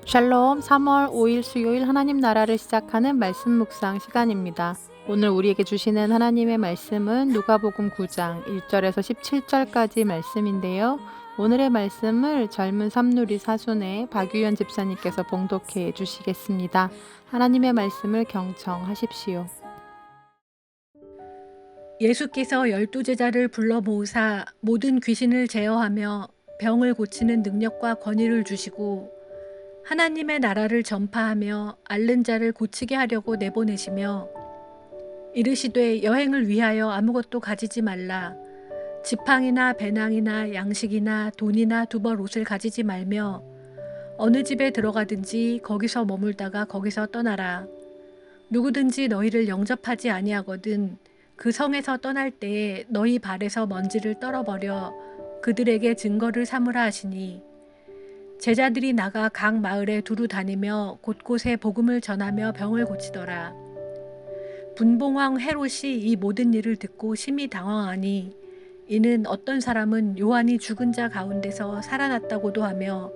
샬롬 3월 5일 수요일 하나님 나라를 시작하는 말씀 묵상 시간입니다. 오늘 우리에게 주시는 하나님의 말씀은 누가복음 9장 1절에서 17절까지 말씀인데요. 오늘의 말씀을 젊은 삼누리 사순의 박유연 집사님께서 봉독해 주시겠습니다. 하나님의 말씀을 경청하십시오. 예수께서 12제자를 불러 모으사 모든 귀신을 제어하며 병을 고치는 능력과 권위를 주시고 하나님의 나라를 전파하며 앓는 자를 고치게 하려고 내보내시며 이르시되 여행을 위하여 아무것도 가지지 말라. 지팡이나 배낭이나 양식이나 돈이나 두벌 옷을 가지지 말며 어느 집에 들어가든지 거기서 머물다가 거기서 떠나라. 누구든지 너희를 영접하지 아니하거든 그 성에서 떠날 때에 너희 발에서 먼지를 떨어버려 그들에게 증거를 삼으라 하시니 제자들이 나가 각 마을에 두루 다니며 곳곳에 복음을 전하며 병을 고치더라. 분봉왕 헤롯이 이 모든 일을 듣고 심히 당황하니 이는 어떤 사람은 요한이 죽은 자 가운데서 살아났다고도 하며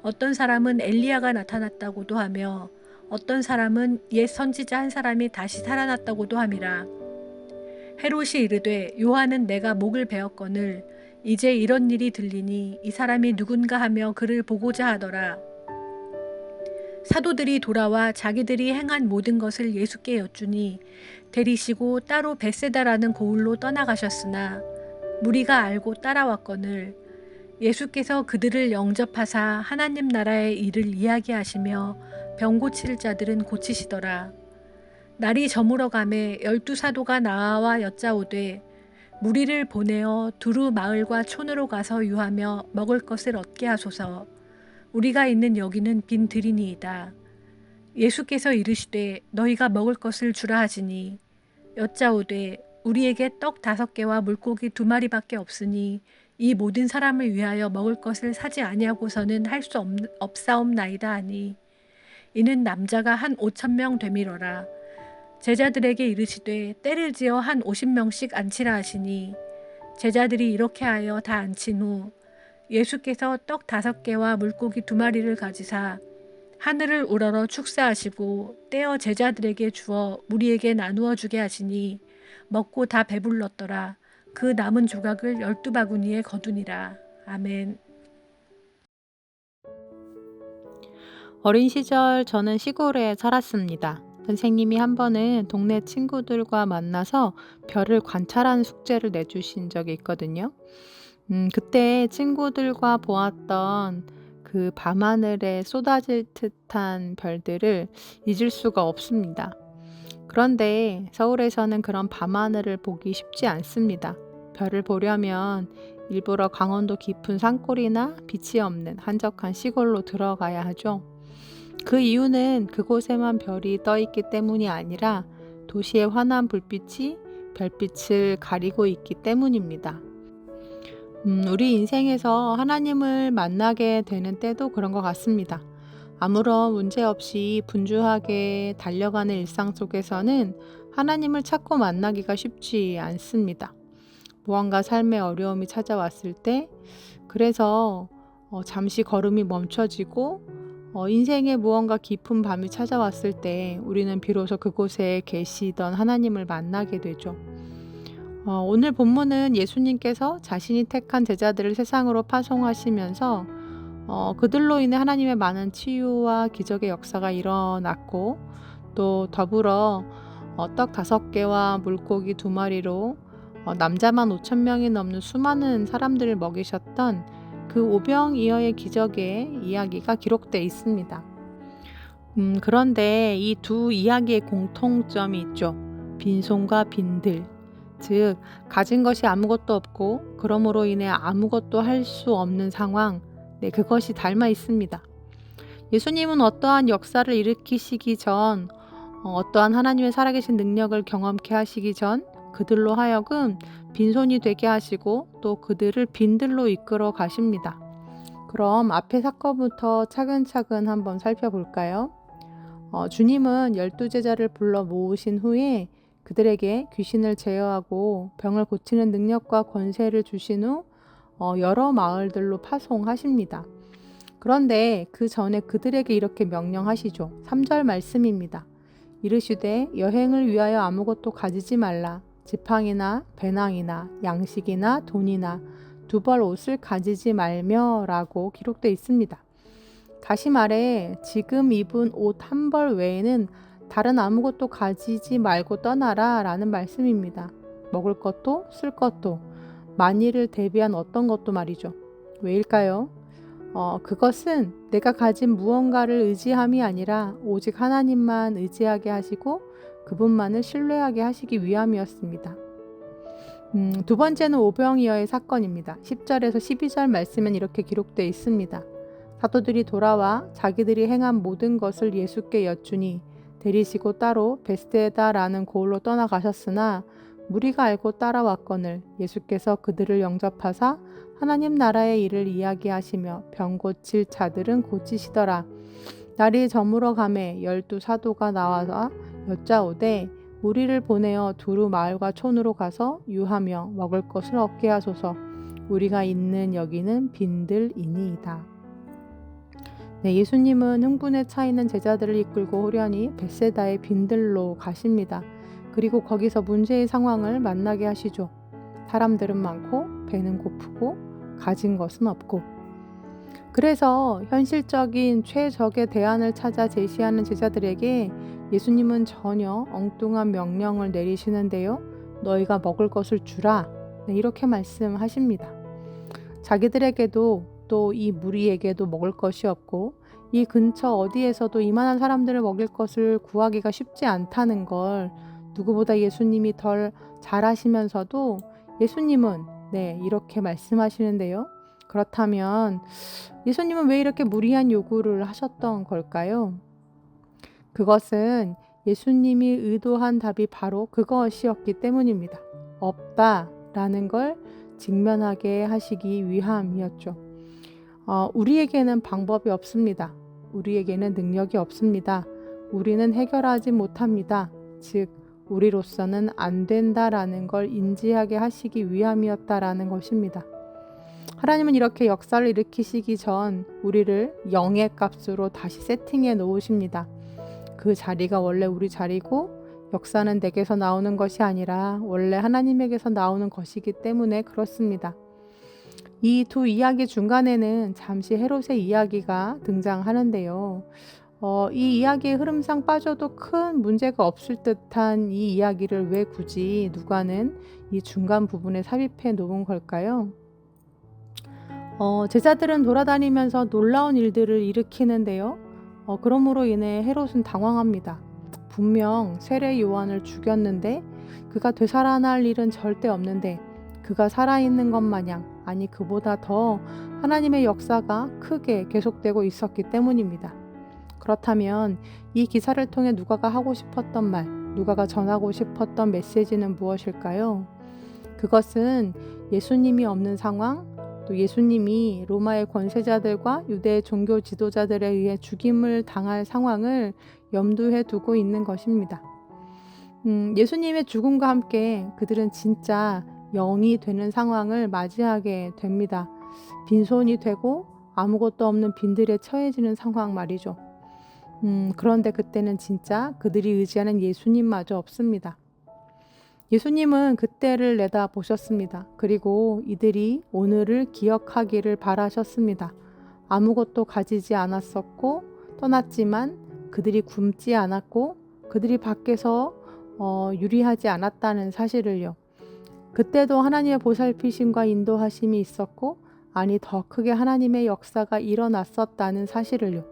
어떤 사람은 엘리야가 나타났다고도 하며 어떤 사람은 옛 선지자 한 사람이 다시 살아났다고도 함이라. 헤롯이 이르되 요한은 내가 목을 베었거늘 이제 이런 일이 들리니 이 사람이 누군가 하며 그를 보고자 하더라. 사도들이 돌아와 자기들이 행한 모든 것을 예수께 여쭈니 데리시고 따로 벳세다라는 고을로 떠나가셨으나 무리가 알고 따라왔거늘 예수께서 그들을 영접하사 하나님 나라의 일을 이야기하시며 병 고칠 자들은 고치시더라. 날이 저물어 가매 12사도가 나와 여짜오되 무리를 보내어 두루 마을과 촌으로 가서 유하며 먹을 것을 얻게 하소서. 우리가 있는 여기는 빈 들이니이다. 예수께서 이르시되 너희가 먹을 것을 주라 하시니 여짜오되 우리에게 떡 5개와 물고기 2마리밖에 없으니 이 모든 사람을 위하여 먹을 것을 사지 아니하고서는 할 수 없사옵나이다 하니 이는 남자가 한 5,000명 되밀어라. 제자들에게 이르시되 때를 지어 한 50명씩 앉히라 하시니 제자들이 이렇게 하여 다 앉힌 후 예수께서 떡 5개와 물고기 2마리를 가지사 하늘을 우러러 축사하시고 떼어 제자들에게 주어 무리에게 나누어 주게 하시니 먹고 다 배불렀더라. 그 남은 조각을 12바구니에 거두니라. 아멘. 어린 시절 저는 시골에 살았습니다. 선생님이 한 번은 동네 친구들과 만나서 별을 관찰하는 숙제를 내주신 적이 있거든요. 그때 친구들과 보았던 그 밤하늘에 쏟아질 듯한 별들을 잊을 수가 없습니다. 그런데 서울에서는 그런 밤하늘을 보기 쉽지 않습니다. 별을 보려면 일부러 강원도 깊은 산골이나 빛이 없는 한적한 시골로 들어가야 하죠. 그 이유는 그곳에만 별이 떠 있기 때문이 아니라 도시의 환한 불빛이 별빛을 가리고 있기 때문입니다. 우리 인생에서 하나님을 만나게 되는 때도 그런 것 같습니다. 아무런 문제 없이 분주하게 달려가는 일상 속에서는 하나님을 찾고 만나기가 쉽지 않습니다. 무언가 삶의 어려움이 찾아왔을 때, 그래서 잠시 걸음이 멈춰지고 인생에 무언가 깊은 밤이 찾아왔을 때 우리는 비로소 그곳에 계시던 하나님을 만나게 되죠. 오늘 본문은 예수님께서 자신이 택한 제자들을 세상으로 파송하시면서 그들로 인해 하나님의 많은 치유와 기적의 역사가 일어났고, 또 더불어 떡 5개와 물고기 2마리로 남자만 5,000명이 넘는 수많은 사람들을 먹이셨던 그 오병이어의 기적의 이야기가 기록되어 있습니다. 그런데 이 두 이야기의 공통점이 있죠. 빈손과 빈들. 즉, 가진 것이 아무것도 없고 그러므로 인해 아무것도 할 수 없는 상황. 네, 그것이 닮아 있습니다. 예수님은 어떠한 역사를 일으키시기 전, 어떠한 하나님의 살아계신 능력을 경험케 하시기 전 그들로 하여금 빈손이 되게 하시고 또 그들을 빈들로 이끌어 가십니다. 그럼 앞의 사건부터 차근차근 한번 살펴볼까요? 주님은 12제자를 불러 모으신 후에 그들에게 귀신을 제어하고 병을 고치는 능력과 권세를 주신 후 여러 마을들로 파송하십니다. 그런데 그 전에 그들에게 이렇게 명령하시죠. 3절 말씀입니다. 이르시되 여행을 위하여 아무것도 가지지 말라. 지팡이나 배낭이나 양식이나 돈이나 두 벌 옷을 가지지 말며라고 기록되어 있습니다. 다시 말해 지금 입은 옷 한 벌 외에는 다른 아무것도 가지지 말고 떠나라 라는 말씀입니다. 먹을 것도 쓸 것도 만일을 대비한 어떤 것도 말이죠. 왜일까요? 그것은 내가 가진 무언가를 의지함이 아니라 오직 하나님만 의지하게 하시고 그분만을 신뢰하게 하시기 위함이었습니다. 두 번째는 오병이어의 사건입니다. 10절에서 12절 말씀은 이렇게 기록되어 있습니다. 사도들이 돌아와 자기들이 행한 모든 것을 예수께 여쭈니 데리시고 따로 베스데다라는 고을로 떠나가셨으나 무리가 알고 따라왔거늘 예수께서 그들을 영접하사 하나님 나라의 일을 이야기하시며 병 고칠 자들은 고치시더라. 날이 저물어 가매 12 사도가 나와서 여짜오되 무리를 보내어 두루 마을과 촌으로 가서 유하며 먹을 것을 얻게 하소서. 우리가 있는 여기는 빈들이니이다. 네, 예수님은 흥분에 차 있는 제자들을 이끌고 호련히 벳세다의 빈들로 가십니다. 그리고 거기서 문제의 상황을 만나게 하시죠. 사람들은 많고 배는 고프고 가진 것은 없고. 그래서 현실적인 최적의 대안을 찾아 제시하는 제자들에게 예수님은 전혀 엉뚱한 명령을 내리시는데요. 너희가 먹을 것을 주라. 네, 이렇게 말씀하십니다. 자기들에게도 또 이 무리에게도 먹을 것이 없고 이 근처 어디에서도 이만한 사람들을 먹일 것을 구하기가 쉽지 않다는 걸 누구보다 예수님이 덜 잘하시면서도 예수님은 이렇게 말씀하시는데요. 그렇다면 예수님은 왜 이렇게 무리한 요구를 하셨던 걸까요? 그것은 예수님이 의도한 답이 바로 그것이었기 때문입니다. 없다라는 걸 직면하게 하시기 위함이었죠. 우리에게는 방법이 없습니다. 우리에게는 능력이 없습니다. 우리는 해결하지 못합니다. 즉 우리로서는 안 된다라는 걸 인지하게 하시기 위함이었다라는 것입니다. 하나님은 이렇게 역사를 일으키시기 전 우리를 영의 값으로 다시 세팅해 놓으십니다. 그 자리가 원래 우리 자리고 역사는 내게서 나오는 것이 아니라 원래 하나님에게서 나오는 것이기 때문에 그렇습니다. 이 두 이야기 중간에는 잠시 헤롯의 이야기가 등장하는데요. 이 이야기의 흐름상 빠져도 큰 문제가 없을 듯한 이 이야기를 왜 굳이 누가는 이 중간 부분에 삽입해 놓은 걸까요? 제자들은 돌아다니면서 놀라운 일들을 일으키는데요. 그러므로 인해 헤롯은 당황합니다. 분명 세례 요한을 죽였는데 그가 되살아날 일은 절대 없는데 그가 살아있는 것 마냥 아니 그보다 더 하나님의 역사가 크게 계속되고 있었기 때문입니다. 그렇다면 이 기사를 통해 누가가 하고 싶었던 말, 누가가 전하고 싶었던 메시지는 무엇일까요? 그것은 예수님이 없는 상황, 또 예수님이 로마의 권세자들과 유대의 종교 지도자들에 의해 죽임을 당할 상황을 염두에 두고 있는 것입니다. 예수님의 죽음과 함께 그들은 진짜 영이 되는 상황을 맞이하게 됩니다. 빈손이 되고 아무것도 없는 빈들에 처해지는 상황 말이죠. 그런데 그때는 진짜 그들이 의지하는 예수님마저 없습니다. 예수님은 그때를 내다보셨습니다. 그리고 이들이 오늘을 기억하기를 바라셨습니다. 아무것도 가지지 않았었고 떠났지만 그들이 굶지 않았고 그들이 밖에서 유리하지 않았다는 사실을요. 그때도 하나님의 보살피심과 인도하심이 있었고 아니 더 크게 하나님의 역사가 일어났었다는 사실을요.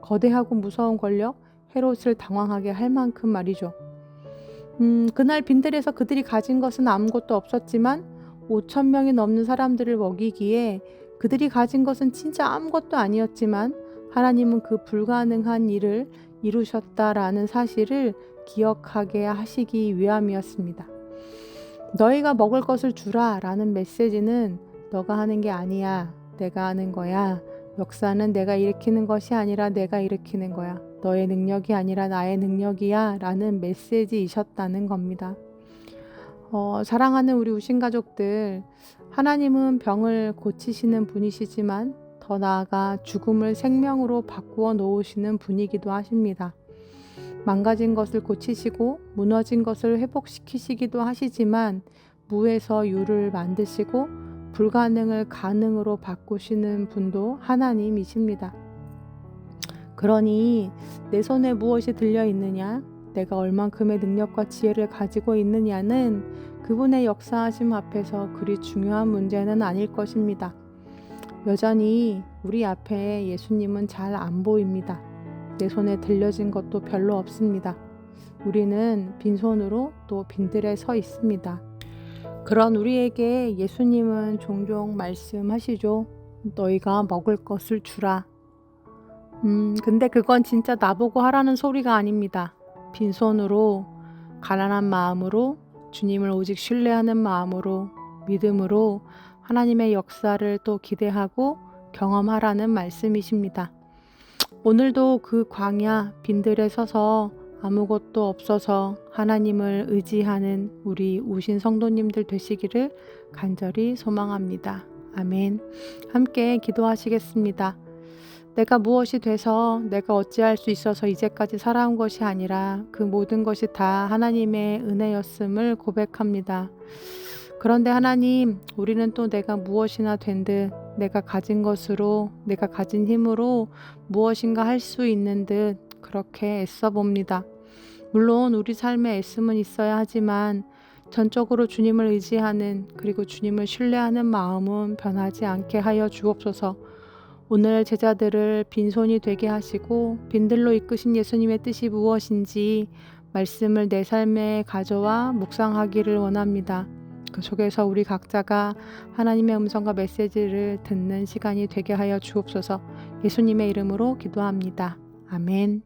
거대하고 무서운 권력 헤롯을 당황하게 할 만큼 말이죠. 그날 빈들에서 그들이 가진 것은 아무것도 없었지만 5,000명이 넘는 사람들을 먹이기에 그들이 가진 것은 진짜 아무것도 아니었지만 하나님은 그 불가능한 일을 이루셨다라는 사실을 기억하게 하시기 위함이었습니다. 너희가 먹을 것을 주라 라는 메시지는 너가 하는 게 아니야. 내가 하는 거야. 역사는 내가 일으키는 것이 아니라 내가 일으키는 거야. 너의 능력이 아니라 나의 능력이야 라는 메시지이셨다는 겁니다. 사랑하는 우리 우신 가족들, 하나님은 병을 고치시는 분이시지만 더 더 나아가 죽음을 생명으로 바꾸어 놓으시는 분이기도 하십니다. 망가진 것을 고치시고 무너진 것을 회복시키시기도 하시지만 무에서 유를 만드시고 불가능을 가능으로 바꾸시는 분도 하나님이십니다. 그러니 내 손에 무엇이 들려 있느냐, 내가 얼만큼의 능력과 지혜를 가지고 있느냐는 그분의 역사하심 앞에서 그리 중요한 문제는 아닐 것입니다. 여전히 우리 앞에 예수님은 잘 안 보입니다. 내 손에 들려진 것도 별로 없습니다. 우리는 빈손으로 또 빈들에 서 있습니다. 그런 우리에게 예수님은 종종 말씀하시죠. 너희가 먹을 것을 주라. 근데 그건 진짜 나보고 하라는 소리가 아닙니다. 빈손으로, 가난한 마음으로, 주님을 오직 신뢰하는 마음으로, 믿음으로 하나님의 역사를 또 기대하고 경험하라는 말씀이십니다. 오늘도 그 광야 빈들에 서서 아무것도 없어서 하나님을 의지하는 우리 우신 성도님들 되시기를 간절히 소망합니다. 아멘. 함께 기도하시겠습니다. 내가 무엇이 돼서 내가 어찌할 수 있어서 이제까지 살아온 것이 아니라 그 모든 것이 다 하나님의 은혜였음을 고백합니다. 그런데 하나님, 우리는 또 내가 무엇이나 된 듯 내가 가진 것으로, 내가 가진 힘으로 무엇인가 할 수 있는 듯 그렇게 애써 봅니다. 물론 우리 삶에 애씀은 있어야 하지만 전적으로 주님을 의지하는, 그리고 주님을 신뢰하는 마음은 변하지 않게 하여 주옵소서. 오늘 제자들을 빈손이 되게 하시고 빈들로 이끄신 예수님의 뜻이 무엇인지 말씀을 내 삶에 가져와 묵상하기를 원합니다. 그 속에서 우리 각자가 하나님의 음성과 메시지를 듣는 시간이 되게 하여 주옵소서. 예수님의 이름으로 기도합니다. 아멘.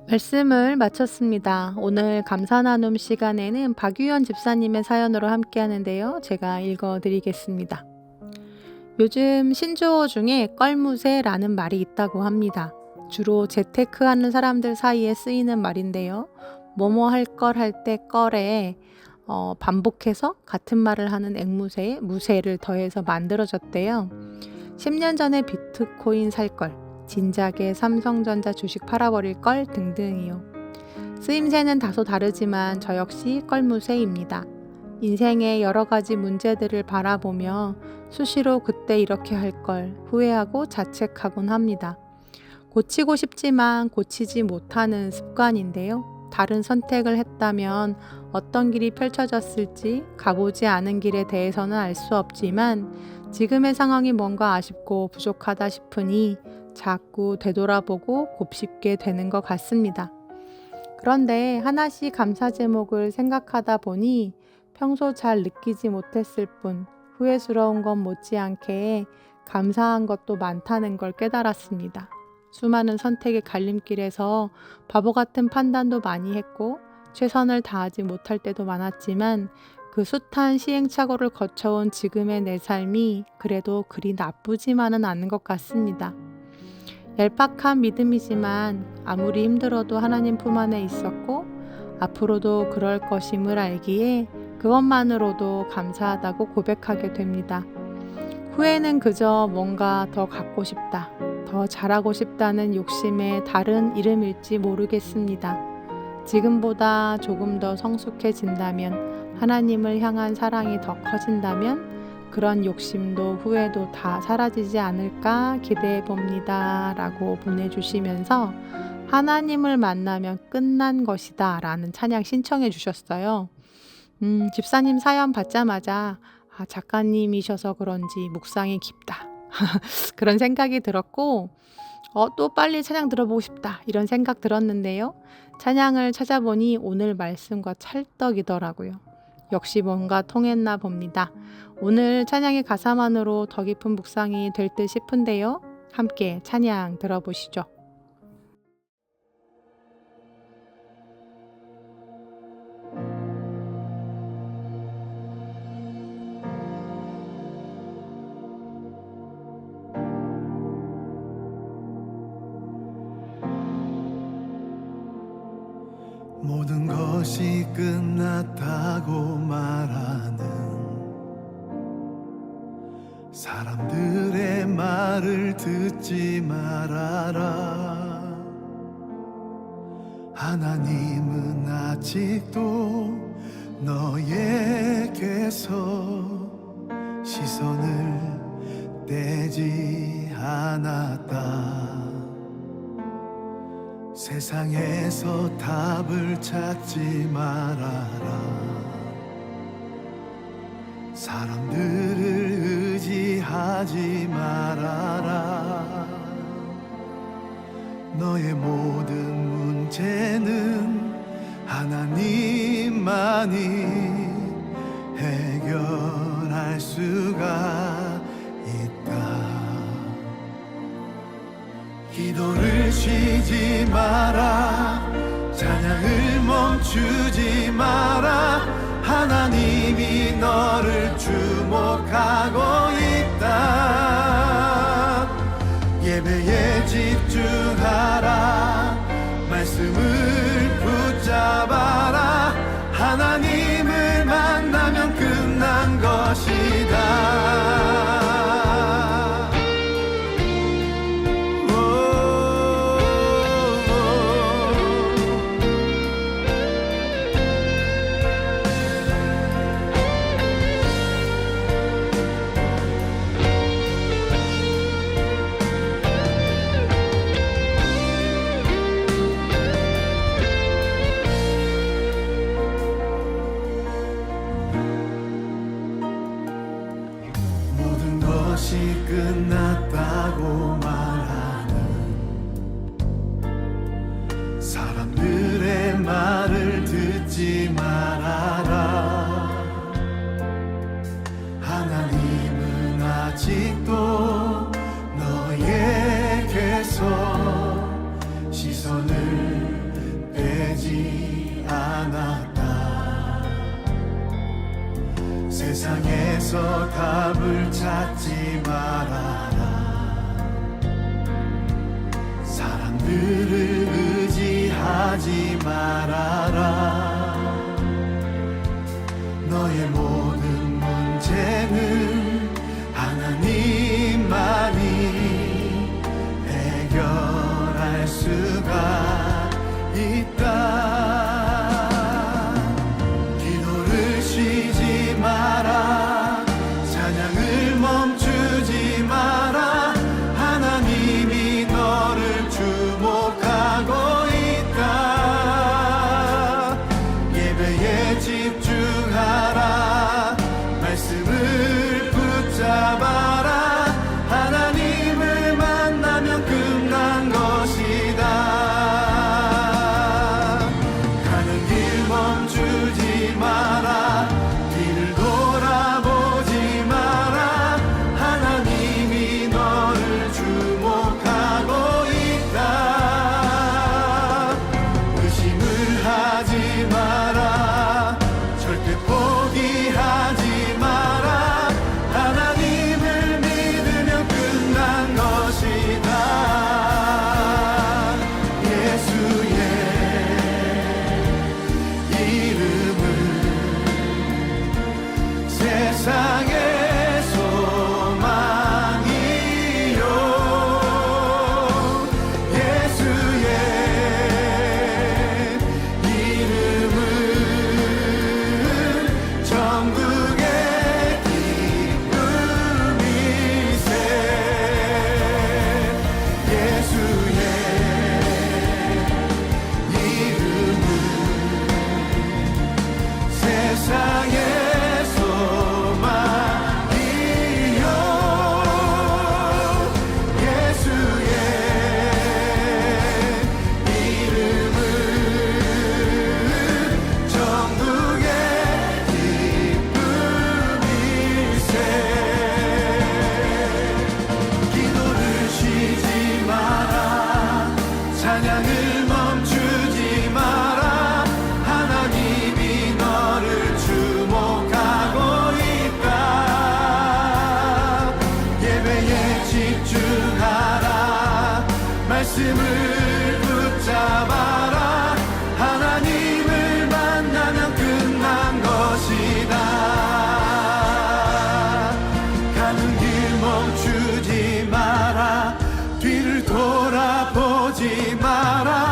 말씀을 마쳤습니다. 오늘 감사 나눔 시간에는 박유연 집사님의 사연으로 함께 하는데요. 제가 읽어드리겠습니다. 요즘 신조어 중에 껄무새라는 말이 있다고 합니다. 주로 재테크하는 사람들 사이에 쓰이는 말인데요. 뭐뭐 할 걸 할 때 껄에 반복해서 같은 말을 하는 앵무새에 무새를 더해서 만들어졌대요. 10년 전에 비트코인 살 걸, 진작에 삼성전자 주식 팔아버릴 걸 등등이요. 쓰임새는 다소 다르지만 저 역시 껄무새입니다. 인생의 여러 가지 문제들을 바라보며 수시로 그때 이렇게 할 걸 후회하고 자책하곤 합니다. 고치고 싶지만 고치지 못하는 습관인데요. 다른 선택을 했다면 어떤 길이 펼쳐졌을지 가보지 않은 길에 대해서는 알 수 없지만 지금의 상황이 뭔가 아쉽고 부족하다 싶으니 자꾸 되돌아보고 곱씹게 되는 것 같습니다. 그런데 하나씩 감사 제목을 생각하다 보니 평소 잘 느끼지 못했을 뿐 후회스러운 것 못지않게 감사한 것도 많다는 걸 깨달았습니다. 수많은 선택의 갈림길에서 바보 같은 판단도 많이 했고 최선을 다하지 못할 때도 많았지만 그 숱한 시행착오를 거쳐온 지금의 내 삶이 그래도 그리 나쁘지만은 않은 것 같습니다. 얄팍한 믿음이지만 아무리 힘들어도 하나님 품 안에 있었고 앞으로도 그럴 것임을 알기에 그것만으로도 감사하다고 고백하게 됩니다. 후회는 그저 뭔가 더 갖고 싶다, 더 잘하고 싶다는 욕심의 다른 이름일지 모르겠습니다. 지금보다 조금 더 성숙해진다면, 하나님을 향한 사랑이 더 커진다면 그런 욕심도 후회도 다 사라지지 않을까 기대해 봅니다. 라고 보내주시면서 하나님을 만나면 끝난 것이다 라는 찬양 신청해 주셨어요. 집사님 사연 받자마자 작가님이셔서 그런지 묵상이 깊다. 그런 생각이 들었고 또 빨리 찬양 들어보고 싶다 이런 생각 들었는데요. 찬양을 찾아보니 오늘 말씀과 찰떡이더라고요. 역시 뭔가 통했나 봅니다. 오늘 찬양의 가사만으로 더 깊은 묵상이 될 듯 싶은데요. 함께 찬양 들어보시죠. 모든 것이 끝났다고 말하는 사람들의 말을 듣지 말아라. 하나님은 아직도 너에게서 시선을 떼지 않았다. 세상에서 답을 찾지 말아라. 사람들을 의지하지 말아라. 너의 모든 문제는 하나님만이 해결할 수가 있다. 기도를 쉬지 마라. 찬양을 멈추지 마라. 하나님이 너를 주목하고 있다. 예배에 집중하라. 말씀을 붙잡아라. 하나님을 만나면 끝난 것이다. 끝났다고 말하는 사람들의 말을 듣지 말아라. 하나님은 아직도 너에게서 시선을 떼지 않았다. 세상에서 답을 찾지 말아라. 사람들을 의지하지 말아라. 너의 모든 문제는 하나님만이 해결할 수가 있다. 기도를 쉬지 마라. 찬양을 멈추지 마라. 하나님이 너를 주목하고 있다. 예배에 집중하라. 말씀을 붙잡아라. 하나님을 만나면 끝난 것이다. 가는 길 멈추지 마라. 뒤를 돌아보지 마라. 하나님이 너를 주목하고 있다. 의심을 하지 마라. 절대 포기하지 마라. 하나님을 믿으면 끝난 것이다. 예수의 이름은 세상의 소망이요. 예수의 이름은 천국의 기쁨이세. 예수의 이름은 세상의 소망이요. 예수의 이름은 천국의 기쁨이세. 기도를 쉬지 마라. 찬양을 멈추지 마라. 하나님이 너를 주목하고 있다. 예배에 집중하라. 말씀을 붙잡아라. 하나님을 만나면 끝난 것이다. 가는 길 쉬지 마라